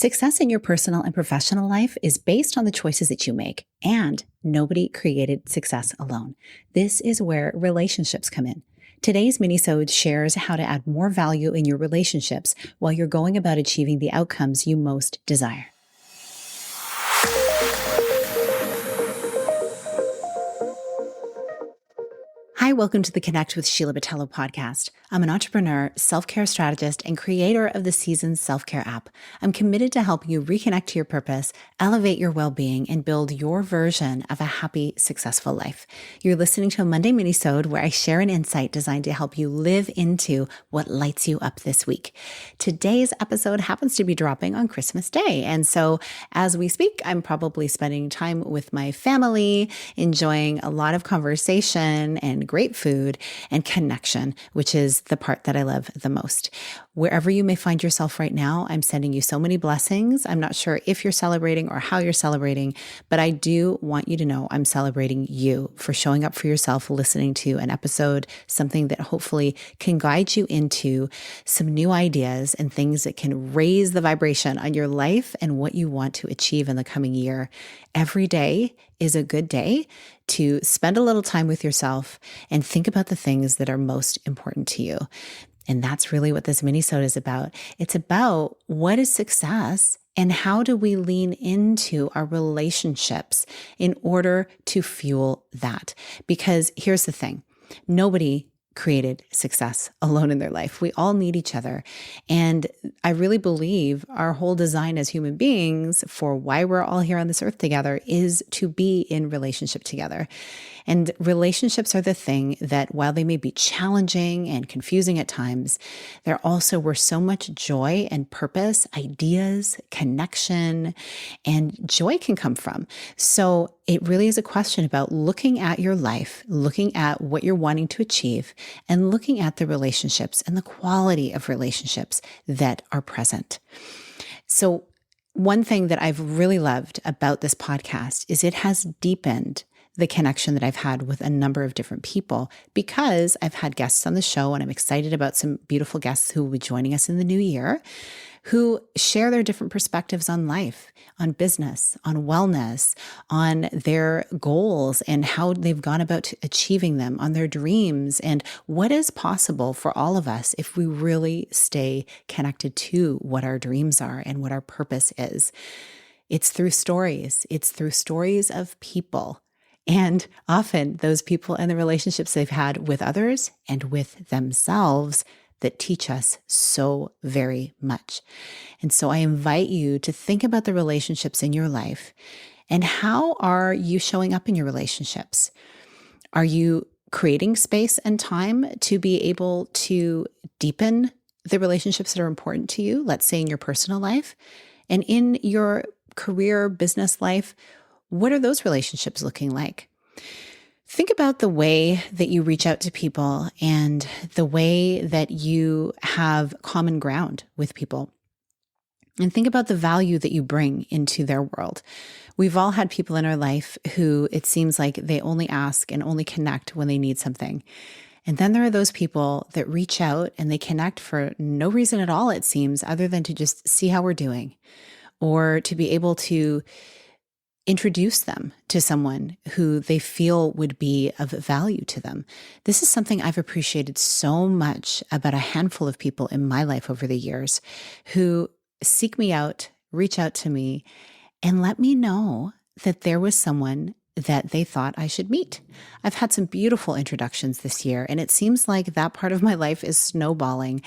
Success in your personal and professional life is based on the choices that you make, and nobody created success alone. This is where relationships come in. Today's minisode shares how to add more value in your relationships while you're going about achieving the outcomes you most desire. Hi, welcome to the Connect with Sheila podcast. I'm an entrepreneur, self-care strategist, and creator of the Seasons Self-Care app. I'm committed to helping you reconnect to your purpose, elevate your well-being, and build your version of a happy, successful life. You're listening to a Monday minisode where I share an insight designed to help you live into what lights you up this week. Today's episode happens to be dropping on Christmas Day, and so as we speak, I'm probably spending time with my family, enjoying a lot of conversation and great food and connection, which is the part that I love the most. Wherever you may find yourself right now, I'm sending you so many blessings. I'm not sure if you're celebrating or how you're celebrating, but I do want you to know I'm celebrating you for showing up for yourself, listening to an episode, something that hopefully can guide you into some new ideas and things that can raise the vibration on your life and what you want to achieve in the coming year. Every day is a good day to spend a little time with yourself and think about the things that are most important to you. And that's really what this minisode is about. It's about what is success and how do we lean into our relationships in order to fuel that? Because here's the thing, nobody created success alone in their life. We all need each other. And I really believe our whole design as human beings for why we're all here on this earth together is to be in relationship together. And relationships are the thing that while they may be challenging and confusing at times, they're also where so much joy and purpose, ideas, connection, and joy can come from. So it really is a question about looking at your life, looking at what you're wanting to achieve, and looking at the relationships and the quality of relationships that are present. So one thing that I've really loved about this podcast is it has deepened the connection that I've had with a number of different people because I've had guests on the show, and I'm excited about some beautiful guests who will be joining us in the new year, who share their different perspectives on life, on business, on wellness, on their goals and how they've gone about achieving them, on their dreams, and what is possible for all of us if we really stay connected to what our dreams are and what our purpose is. It's through stories. It's through stories of people. And often those people and the relationships they've had with others and with themselves that teach us so very much. And so I invite you to think about the relationships in your life and how are you showing up in your relationships? Are you creating space and time to be able to deepen the relationships that are important to you, let's say in your personal life, and in your career, business life? What are those relationships looking like? Think about the way that you reach out to people and the way that you have common ground with people. And think about the value that you bring into their world. We've all had people in our life who it seems like they only ask and only connect when they need something. And then there are those people that reach out and they connect for no reason at all, it seems, other than to just see how we're doing or to be able to introduce them to someone who they feel would be of value to them. This is something I've appreciated so much about a handful of people in my life over the years who seek me out, reach out to me, and let me know that there was someone that they thought I should meet. I've had some beautiful introductions this year, and it seems like that part of my life is snowballing.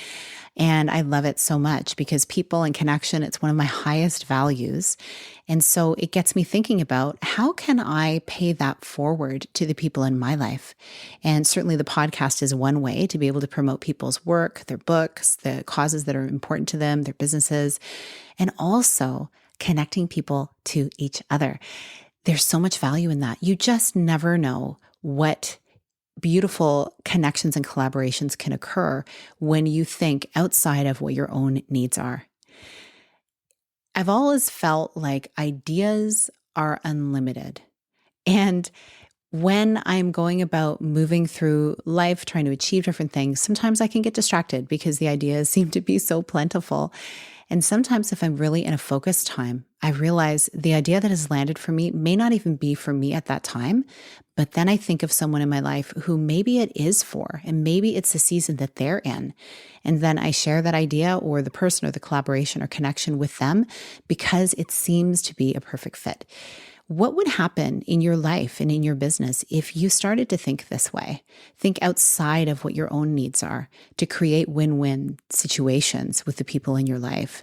And I love it so much because people and connection, it's one of my highest values. And so it gets me thinking about how can I pay that forward to the people in my life? And certainly the podcast is one way to be able to promote people's work, their books, the causes that are important to them, their businesses, and also connecting people to each other. There's so much value in that. You just never know what beautiful connections and collaborations can occur when you think outside of what your own needs are. I've always felt like ideas are unlimited. And when I'm going about moving through life, trying to achieve different things, sometimes I can get distracted because the ideas seem to be so plentiful. And sometimes if I'm really in a focused time, I realize the idea that has landed for me may not even be for me at that time. But then I think of someone in my life who maybe it is for, and maybe it's the season that they're in. And then I share that idea or the person or the collaboration or connection with them because it seems to be a perfect fit. What would happen in your life and in your business if you started to think this way? Think outside of what your own needs are to create win-win situations with the people in your life.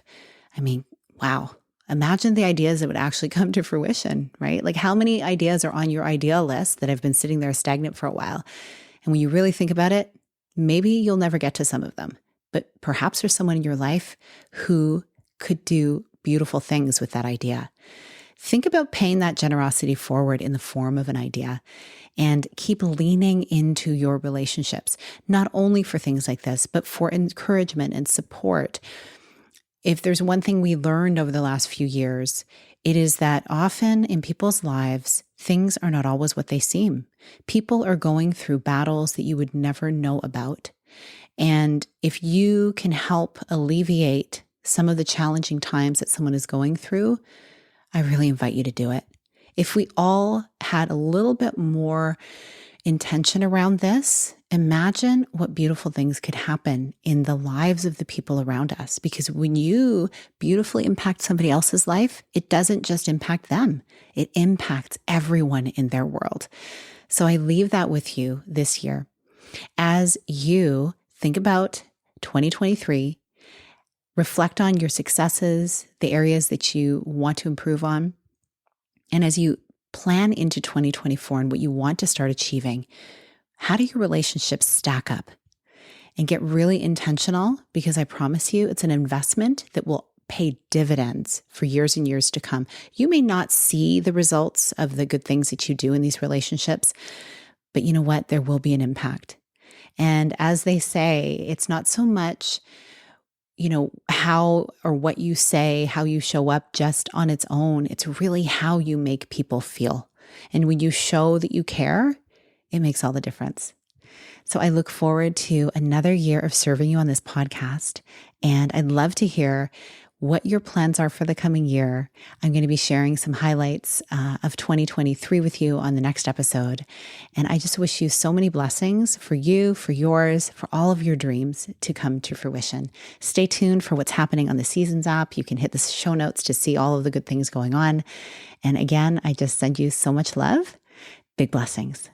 I mean, wow. Imagine the ideas that would actually come to fruition, right? Like how many ideas are on your idea list that have been sitting there stagnant for a while? And when you really think about it, maybe you'll never get to some of them, but perhaps there's someone in your life who could do beautiful things with that idea. Think about paying that generosity forward in the form of an idea and keep leaning into your relationships, not only for things like this, but for encouragement and support. If there's one thing we learned over the last few years, it is that often in people's lives, things are not always what they seem. People are going through battles that you would never know about. And if you can help alleviate some of the challenging times that someone is going through, I really invite you to do it. If we all had a little bit more intention around this, imagine what beautiful things could happen in the lives of the people around us. Because when you beautifully impact somebody else's life, it doesn't just impact them, it impacts everyone in their world. So I leave that with you this year as you think about 2023. Reflect on your successes, the areas that you want to improve on. And as you plan into 2024 and what you want to start achieving, how do your relationships stack up? And get really intentional, because I promise you it's an investment that will pay dividends for years and years to come. You may not see the results of the good things that you do in these relationships, but you know what? There will be an impact. And as they say, it's not so much how or what you say, how you show up just on its own. It's really how you make people feel. And when you show that you care, it makes all the difference. So I look forward to another year of serving you on this podcast. And I'd love to hear what your plans are for the coming year. I'm going to be sharing some highlights of 2023 with you on the next episode. And I just wish you so many blessings for you, for yours, for all of your dreams to come to fruition. Stay tuned for what's happening on the Seasons app. You can hit the show notes to see all of the good things going on. And again, I just send you so much love. Big blessings.